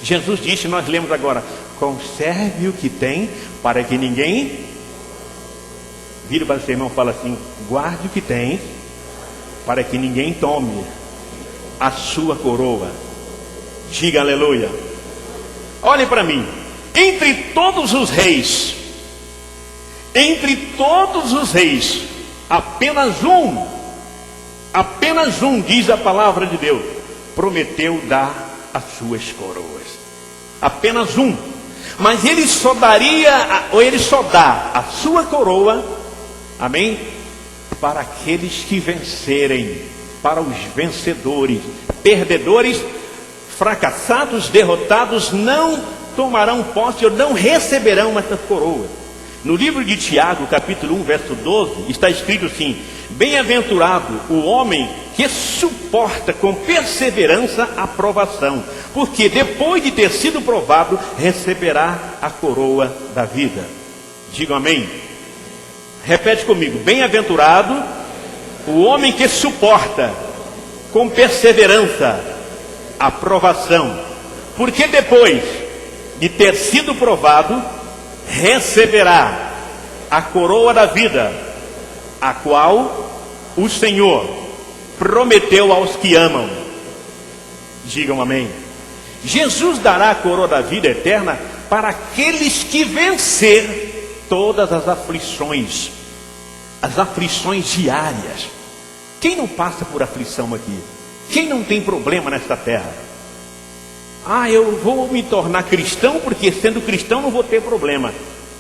Jesus disse, nós lemos agora: conserve o que tem, para que ninguém... Vira para o seu irmão e fala assim: guarde o que tem, para que ninguém tome a sua coroa. Diga aleluia. Olhem para mim. Entre todos os reis, apenas um, diz a palavra de Deus, prometeu dar as suas coroas. Apenas um. Mas ele só dá a sua coroa, amém, para aqueles que vencerem, para os vencedores. Perdedores, fracassados, derrotados, não tomarão posse ou não receberão essa coroa. No livro de Tiago, capítulo 1, verso 12, está escrito assim: bem-aventurado o homem que suporta com perseverança a provação, porque depois de ter sido provado, receberá a coroa da vida. Diga amém. Repete comigo: bem-aventurado o homem que suporta com perseverança a provação, porque depois de ter sido provado, receberá a coroa da vida, a qual o Senhor prometeu aos que amam. Digam amém. Jesus dará a coroa da vida eterna para aqueles que vencer todas as aflições diárias. Quem não passa por aflição aqui? Quem não tem problema nesta terra? Eu vou me tornar cristão, porque sendo cristão não vou ter problema.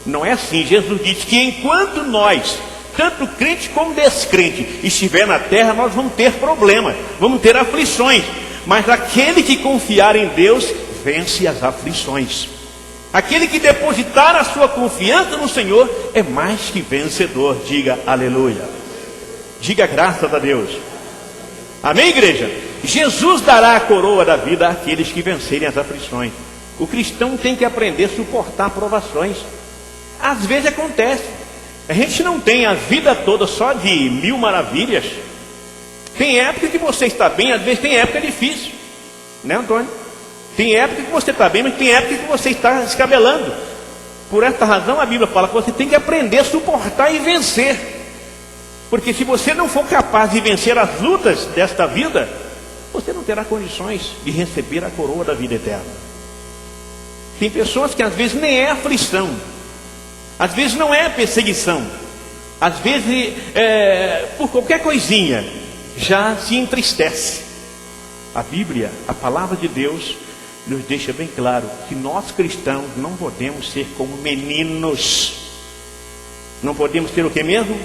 Não é assim. Jesus disse que enquanto nós, tanto crente como descrente, estiver na terra, nós vamos ter problemas, vamos ter aflições. Mas aquele que confiar em Deus, vence as aflições. Aquele que depositar a sua confiança no Senhor é mais que vencedor. Diga aleluia. Diga graças a Deus. Amém, igreja? Jesus dará a coroa da vida àqueles que vencerem as aflições. O cristão tem que aprender a suportar provações. Às vezes acontece. A gente não tem a vida toda só de mil maravilhas. Tem época que você está bem, às vezes tem época difícil, né, Antônio? Tem época que você está bem, mas tem época que você está descabelando. Por esta razão a Bíblia fala que você tem que aprender a suportar e vencer. Porque se você não for capaz de vencer as lutas desta vida, você não terá condições de receber a coroa da vida eterna. Tem pessoas que às vezes nem é aflição, às vezes não é perseguição, às vezes por qualquer coisinha já se entristece. A Bíblia, a palavra de Deus, nos deixa bem claro que nós cristãos não podemos ser como meninos. Não podemos ter o que mesmo?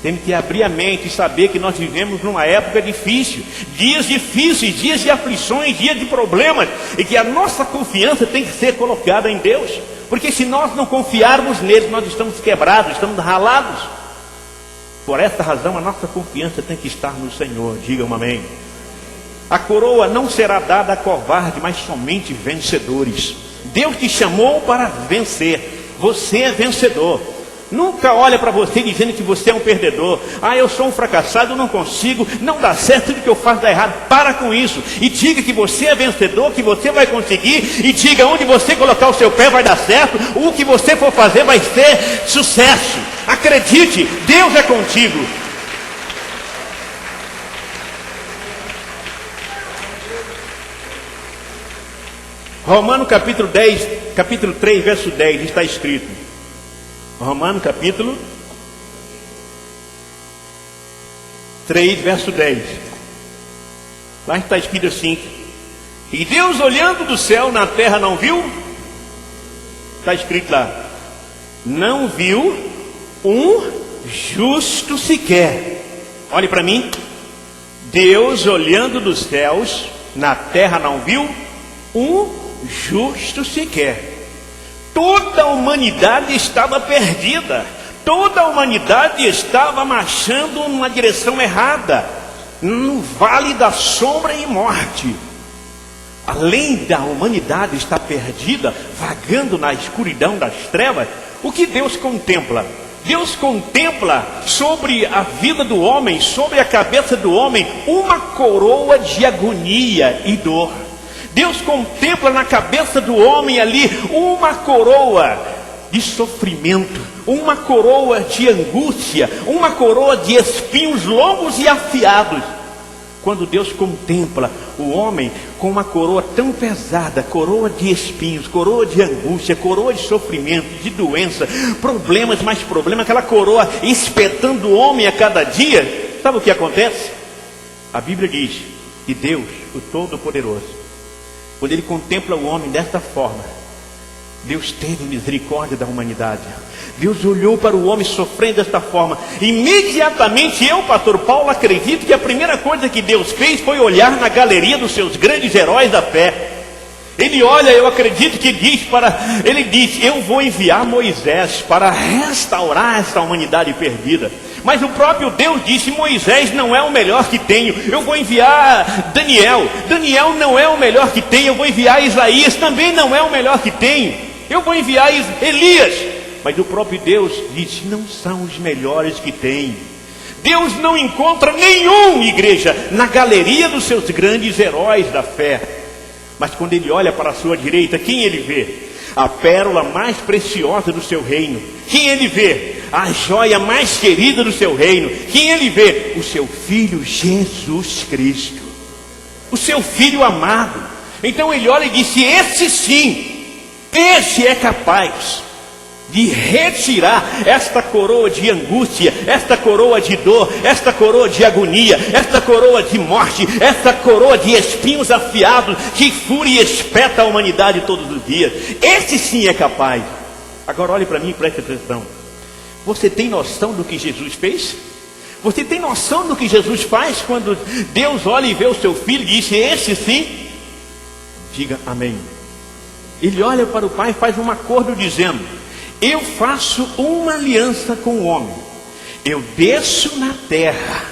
Temos que abrir a mente e saber que nós vivemos numa época difícil, dias difíceis, dias de aflições, dias de problemas, e que a nossa confiança tem que ser colocada em Deus, porque se nós não confiarmos nele, nós estamos quebrados, estamos ralados. Por esta razão a nossa confiança tem que estar no Senhor. Digam amém. A coroa não será dada a covarde, mas somente vencedores. Deus te chamou para vencer. Você é vencedor. Nunca olha para você dizendo que você é um perdedor. Eu sou um fracassado, não consigo, não dá certo, tudo que eu faço dá errado. Para com isso e diga que você é vencedor, que você vai conseguir. E diga: onde você colocar o seu pé vai dar certo. O que você for fazer vai ser sucesso. Acredite, Deus é contigo. Romanos capítulo 3, verso 10, está escrito. Romanos capítulo 3, verso 10. Lá está escrito assim: e Deus, olhando do céu, na terra não viu. Está escrito lá: não viu um justo sequer. Olhe para mim. Deus, olhando dos céus, na terra não viu um justo sequer. Toda a humanidade estava perdida. Toda a humanidade estava marchando numa direção errada, no vale da sombra e morte. Além da humanidade estar perdida, vagando na escuridão das trevas, o que Deus contempla? Deus contempla sobre a vida do homem, sobre a cabeça do homem, uma coroa de agonia e dor. Deus contempla na cabeça do homem ali uma coroa de sofrimento, uma coroa de angústia, uma coroa de espinhos longos e afiados. Quando Deus contempla o homem com uma coroa tão pesada, coroa de espinhos, coroa de angústia, coroa de sofrimento, de doença, problemas mais problemas, aquela coroa espetando o homem a cada dia, sabe o que acontece? A Bíblia diz que Deus, o Todo-Poderoso, quando Ele contempla o homem desta forma, Deus teve misericórdia da humanidade. Deus olhou para o homem sofrendo desta forma. Imediatamente eu, pastor Paulo, acredito que a primeira coisa que Deus fez foi olhar na galeria dos seus grandes heróis da fé. Ele olha, eu acredito que ele diz, eu vou enviar Moisés para restaurar esta humanidade perdida. Mas o próprio Deus disse, Moisés não é o melhor que tenho, eu vou enviar Daniel. Daniel não é o melhor que tenho, eu vou enviar Isaías, também não é o melhor que tenho, eu vou enviar Elias. Mas o próprio Deus disse, não são os melhores que tem. Deus não encontra nenhum, igreja, na galeria dos seus grandes heróis da fé. Mas quando ele olha para a sua direita, quem ele vê? A pérola mais preciosa do seu reino. Quem ele vê? A joia mais querida do seu reino. Quem ele vê? O seu Filho Jesus Cristo, o seu Filho amado. Então ele olha e disse, esse sim, esse é capaz de retirar esta coroa de angústia, esta coroa de dor, esta coroa de agonia, esta coroa de morte, esta coroa de espinhos afiados que fura e espeta a humanidade todos os dias. Esse sim é capaz. Agora olhe para mim e preste atenção. Você tem noção do que Jesus fez? Você tem noção do que Jesus faz quando Deus olha e vê o seu filho e diz, esse sim? Diga amém. Ele olha para o Pai e faz um acordo dizendo, eu faço uma aliança com o homem, eu desço na terra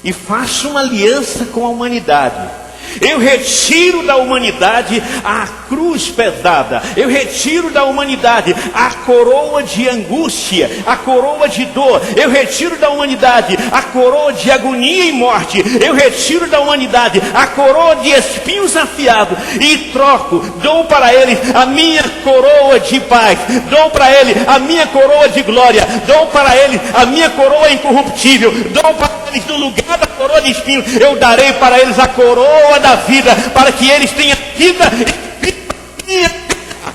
e faço uma aliança com a humanidade. Eu retiro da humanidade a cruz pesada, eu retiro da humanidade a coroa de angústia, a coroa de dor, eu retiro da humanidade a coroa de agonia e morte, eu retiro da humanidade a coroa de espinhos afiados e troco, dou para eles a minha coroa de paz, dou para ele a minha coroa de glória, dou para ele a minha coroa incorruptível, dou para eles no lugar da coroa de espinhos, eu darei para eles a coroa da vida, para que eles tenham vida e minha vida,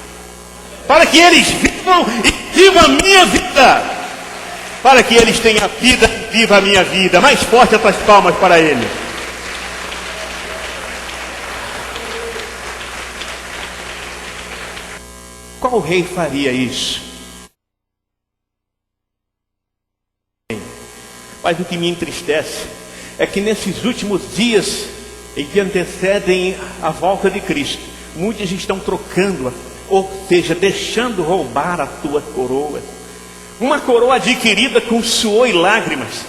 para que eles vivam e vivam a minha vida, para que eles tenham vida e vivam a minha vida. Mais forte essas palmas para ele. Qual rei faria isso? Mas o que me entristece é que nesses últimos dias em que antecedem a volta de Cristo, muitos estão trocando, ou seja, deixando roubar a tua coroa. Uma coroa adquirida com suor e lágrimas,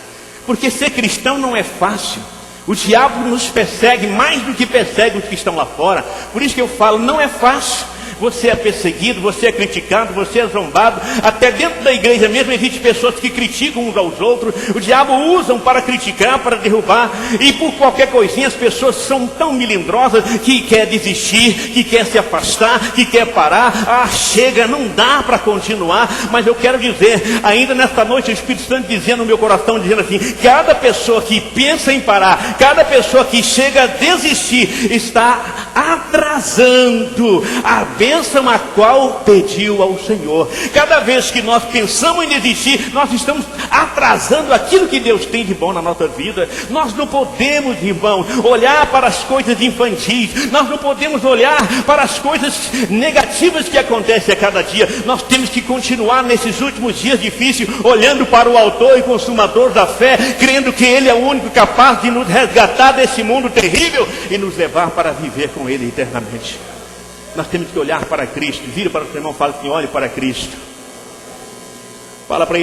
porque ser cristão não é fácil. O diabo nos persegue mais do que persegue os que estão lá fora. Por isso que eu falo, não é fácil. Você é perseguido, você é criticado, você é zombado. Até dentro da igreja mesmo existem pessoas que criticam uns aos outros. O diabo usam para criticar, para derrubar. E por qualquer coisinha as pessoas são tão melindrosas que quer desistir, que quer se afastar, que quer parar. Ah, chega, não dá para continuar. Mas eu quero dizer, ainda nesta noite o Espírito Santo dizendo no meu coração, dizendo assim, cada pessoa que pensa em parar, cada pessoa que chega a desistir, está atrasando a bênção a qual pediu ao Senhor. Cada vez que nós pensamos em desistir, nós estamos atrasando aquilo que Deus tem de bom na nossa vida. Nós não podemos, irmão, olhar para as coisas infantis, nós não podemos olhar para as coisas negativas que acontecem a cada dia. Nós temos que continuar nesses últimos dias difíceis, olhando para o autor e consumador da fé, crendo que Ele é o único capaz de nos resgatar desse mundo terrível e nos levar para viver com Ele eternamente. Nós temos que olhar para Cristo. Vira para o seu irmão e fala assim, olhe para Cristo. Fala para ele.